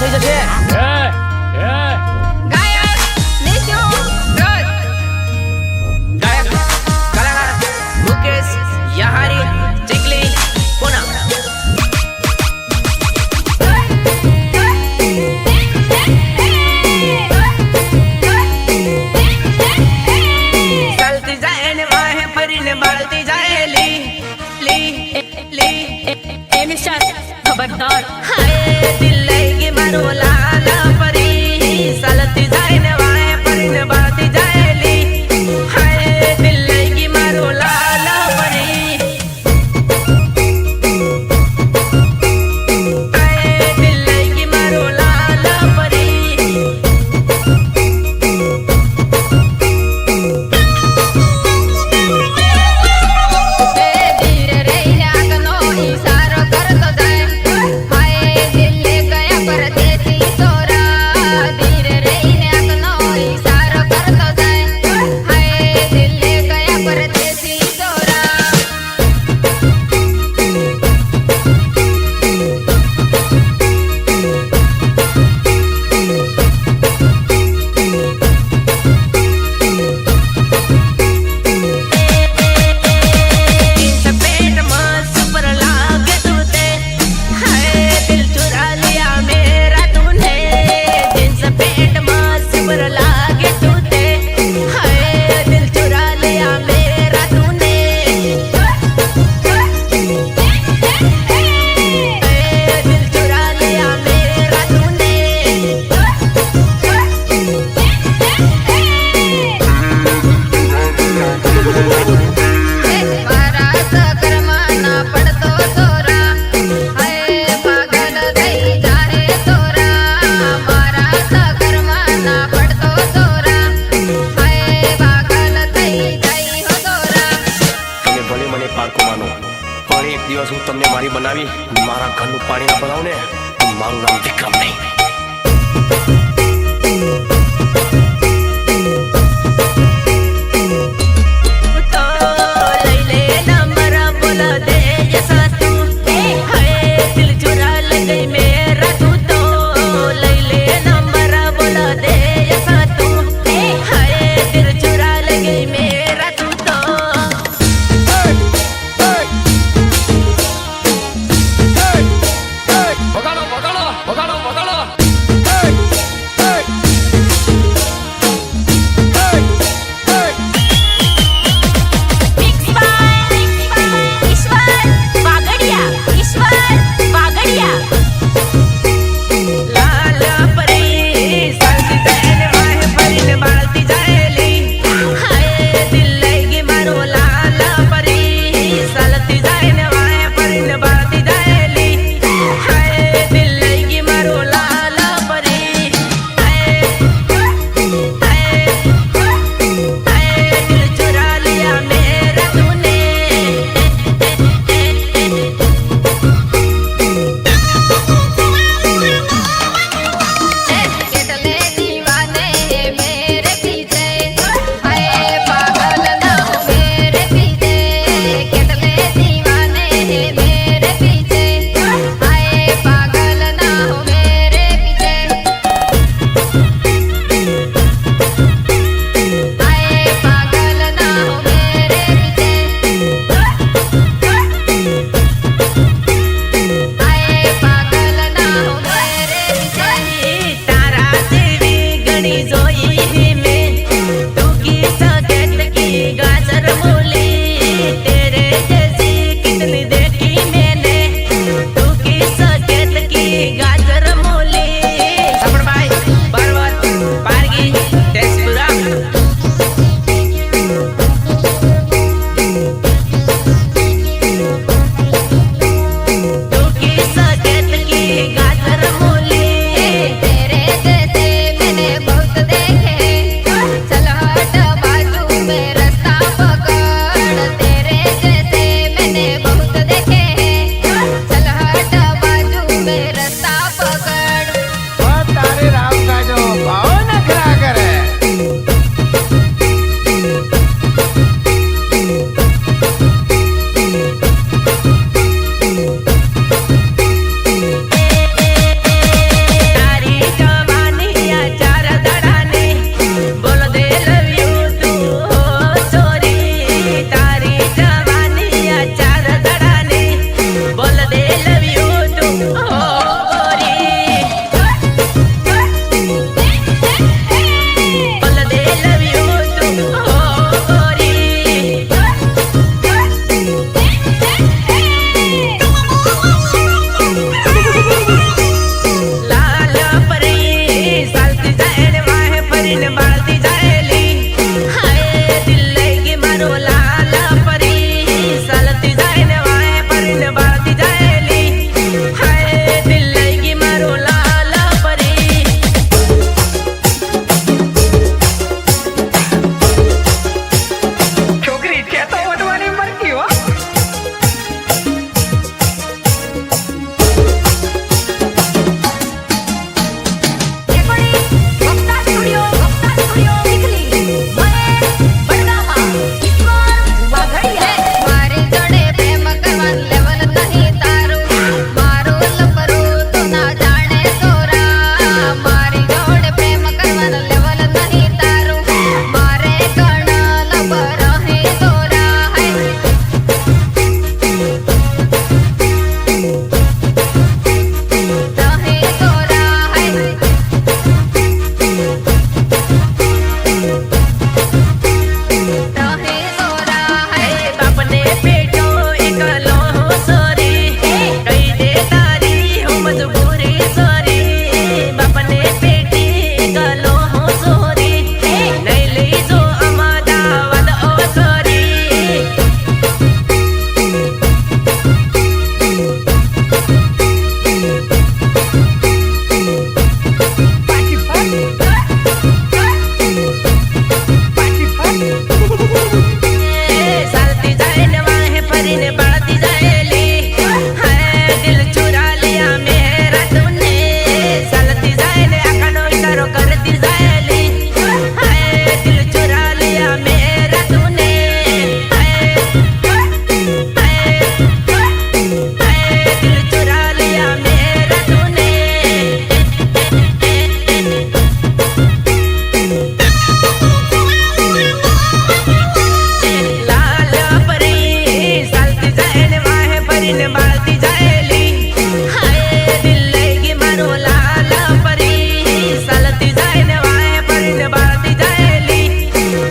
થઈ જશે. खबरदार हाय दिल लगी मारो लाल परी सलती जाए ने वाए परी ने बाती जाएली हाय दिल लगी मारो लाल परी हाय दिल लगी मारो लाल परी धीरे रे लागनो इशारो करतो जाए एक दिवस हूँ तमने मारी बनावी मारा घर पानी ना बनाऊ ने मारू नाम विक्रम नहीं। सालती जाए न वाहे परीने बढ़ती जाएली हाय दिल चुरा लिया मेरा तूने सालती जाए न अकनो इशारो करती जाएली हाय दिल चुरा लिया मेरा तूने हाय दिल चुरा लिया मेरा तूने लाल परी सालती जाए न वाहे परीने बढ़ती जाएली हाय दिल लगी मारो लाल परी सालती जाए न वाहे परीने बढ़ती जाएली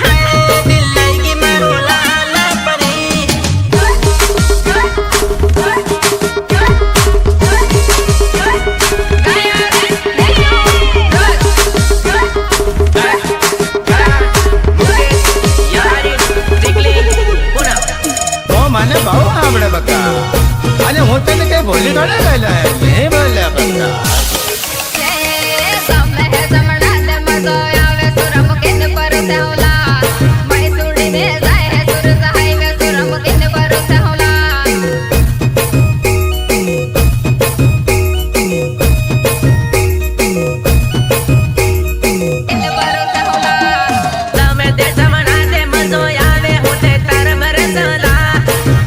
हाय दिल लगी मारो लाल परी તો મને બહુ આવડે બકા અને હું તને કઈ ભૂલી થોડે ગયેલો નહીં બોલ્યા બકા તમે તે જમણા દે મજો આવે હોતે તાર બરસલા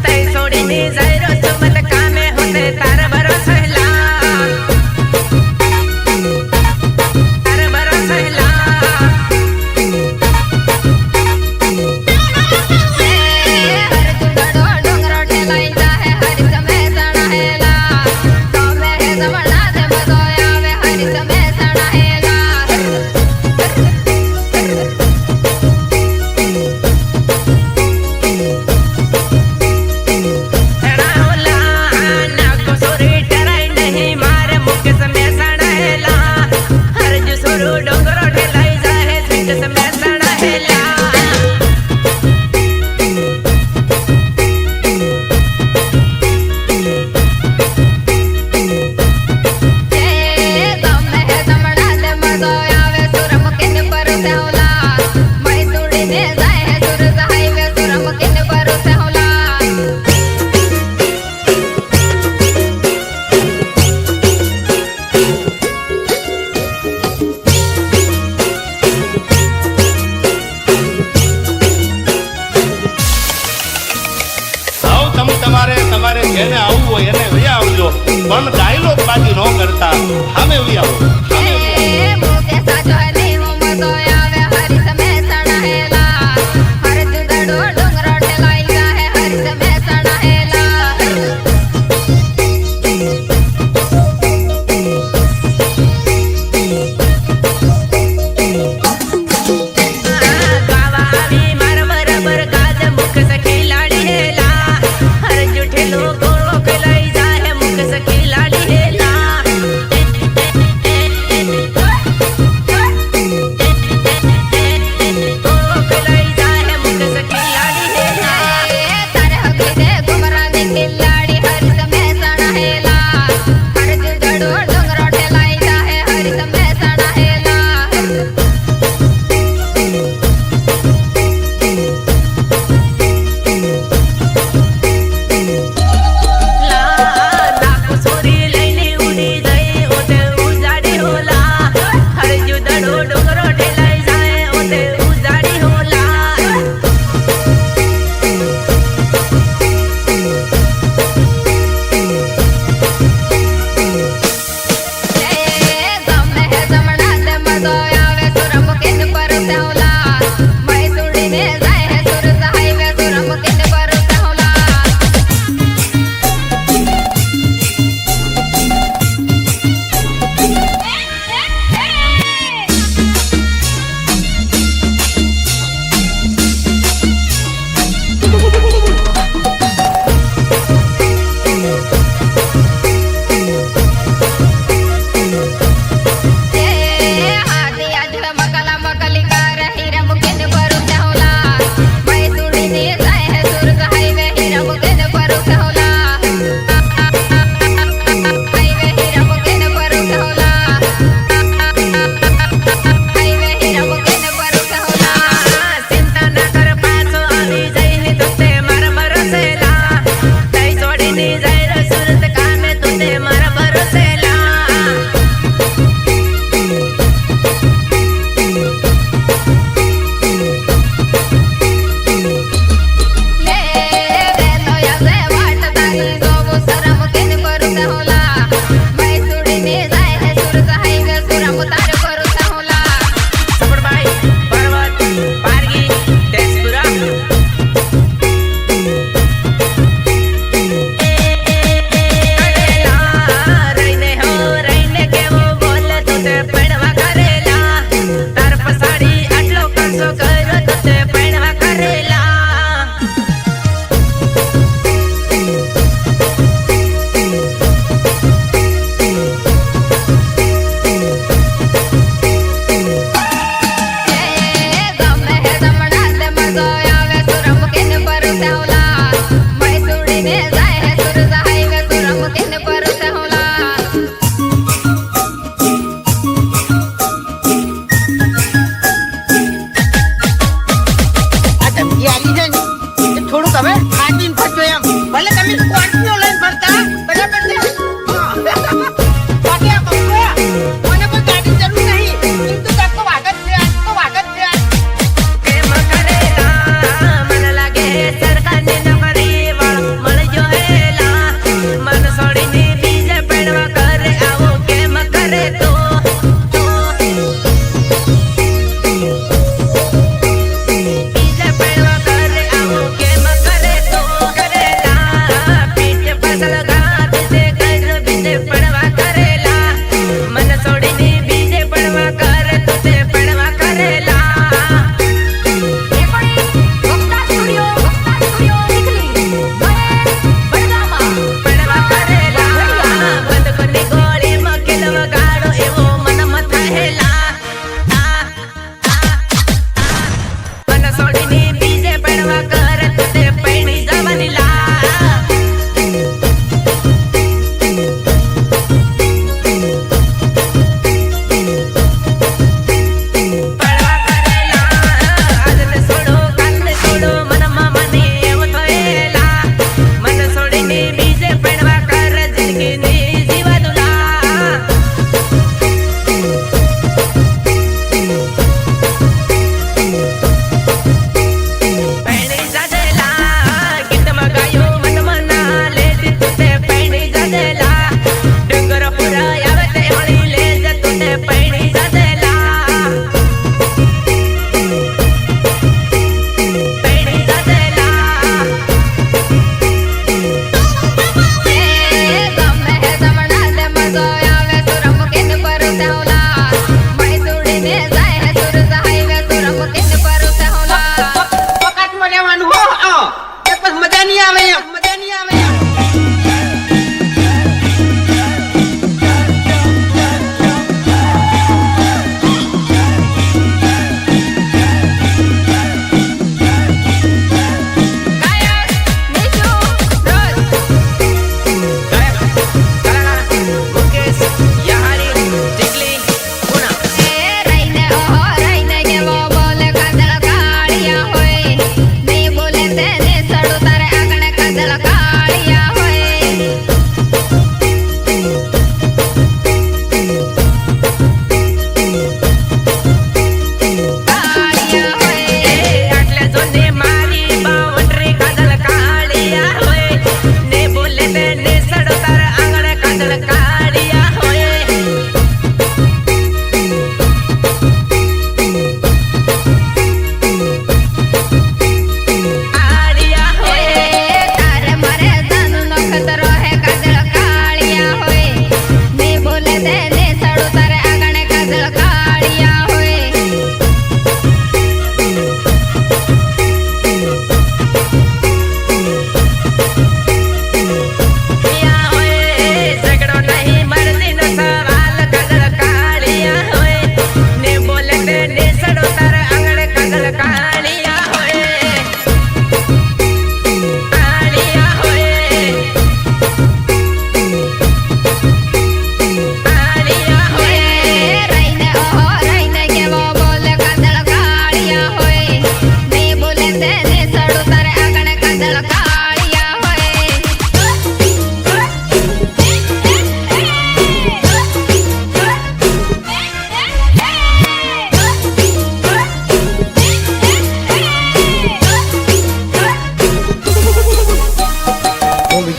તઈ છોડીને જઈરો ચમત કામે હોતે તાર બરસલા તાર બરસલા ડોંગરો ઠેલાઈ જાય સ્વીટ સમય સડાહેલા આવ તમારે જેને આવવું હોય એને વયા આવજો પણ ડાયલોગ બાજી ન કરતા સામે વયા આવો ગાવાવી માર બરાબર ગાજ મુખ સખી લાડી હેલા હર જુઠેલો ગોળો ખેલાઈ જાય મુખ સખી લાડી હેલા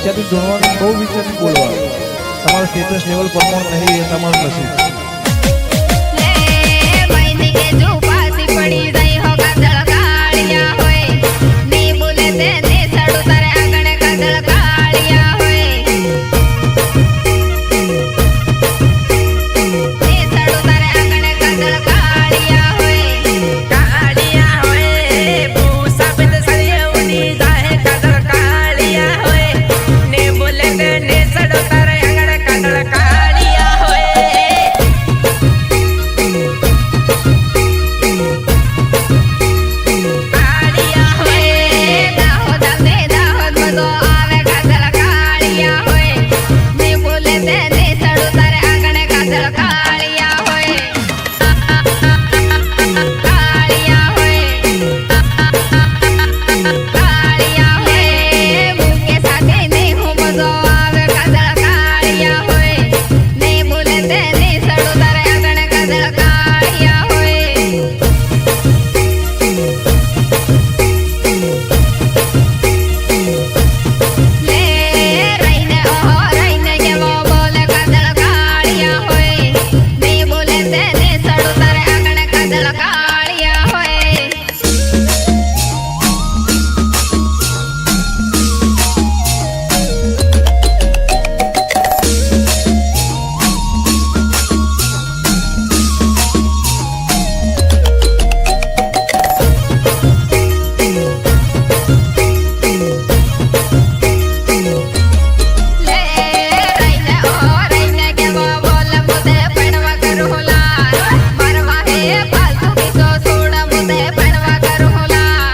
વિચારી જોડવાનું, બહુ વિચારી બોલવાનું. તમારું સ્ટેટસ લેવલ પ્રમાણ નહીં એ તમારું નસીબ. લે મૈની કે જો પાસી પડી જાય હો કાદળ કાળિયા હોય ને બોલે તે ને સડું તારે આંગણે કાદળ કાળિયા હોય ને સડું તારે આંગણે કાદળ કાળિયા હોય કાળિયા હોય ભૂસા બિંદ સરિયવની જાય કાદળ કાળિયા હોય ને બોલે તે ને સડો તારે આંગણે કાદળ કાળિયા હોય કાળિયા હોય દાહોદ ને દાહોદ બધો આવે કાદળ કાળિયા હોય ને બોલે તે ને સડું તારે આંગણે કાદળ કાળિયા હોય કાળિયા હોય કાળિયા હોય મુકે સાથે ને હું બધો આવે કાદળ કાળિયા હોય ને બોલે તે ને સડું તારે આંગણે કાદળ કાળિયા હોય લે રહીને ઓહો રહીને કેવો બોલે કાદળ કાળિયા હોય ને બોલે તે ને સડું તારે આંગણે કાદળ કાળિયા હોય લે રહીને ઓહો રહીને કેવો બોલે મુદે પણવા કરું લા મરવા હે ફાલતુ કિસો છોડ મુદે પણવા કરું લા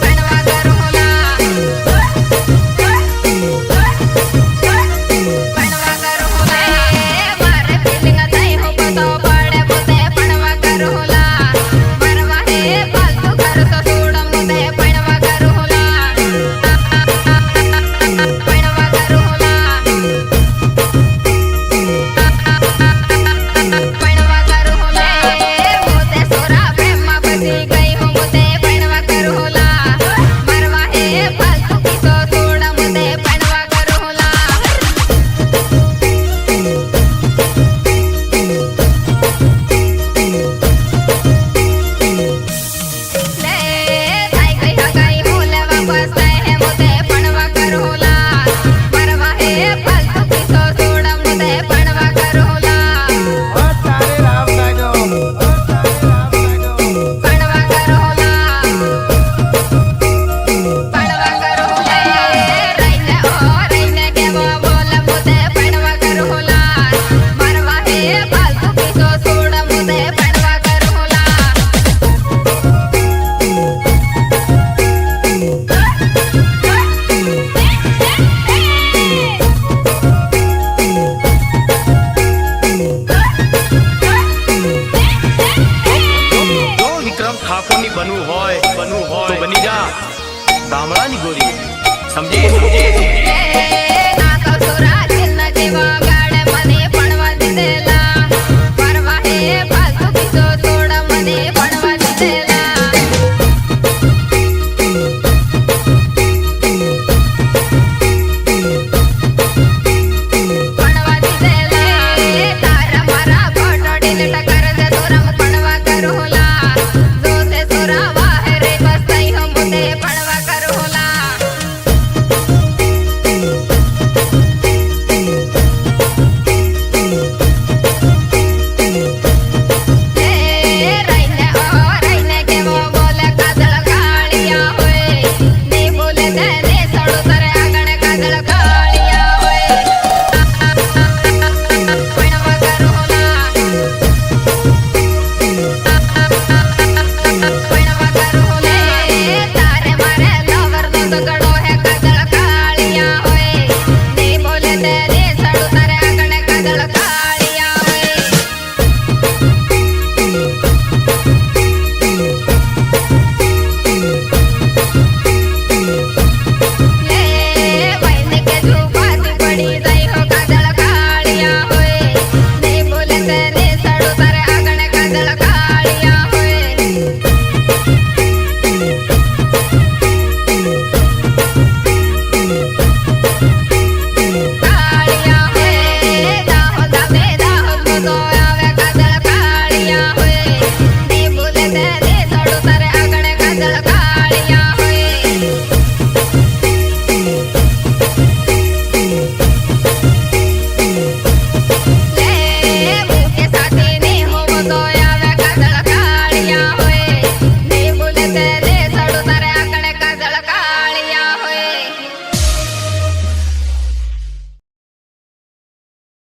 પણવા કરું લા પણવા કરું લા મારે ફીલિંગ થઈ હું બધો પડે મુદે પણવા કરું લા મરવા હે ફાલતુ કરતો છોડ મુદે પણવા કરું લા પણવા કરું લા પણવા કરું લા મોતે સોરા પ્રેમમાં બધી ગઈ હું મોતે પણવા કરું લા મરવા હે ફાલતુ કિસો છોડ મોતે પણવા કરું લા લે થઈ ગઈ હગાઈ હું લેવા બસાય હે મોતે પણવા કરું લા મરવા હે ફાલતુ કિસો છોડ મોતે પણવા કરું લા ઓ તારે રામ લાગ્યો, ઓ તારે રામ લાગ્યો. પણવા કરું લા પણવા કરું લે રહીને ઓહો રહીને કેવો બોલે મોતે પણવા કરું લા મરવા હે ફાલતુ કિસો છોડ મોતે પણવા કરું લા જો વિક્રમ ઠાકોરની બનવું હોય તો બની જા ગામડાની ગોરી સમજી લે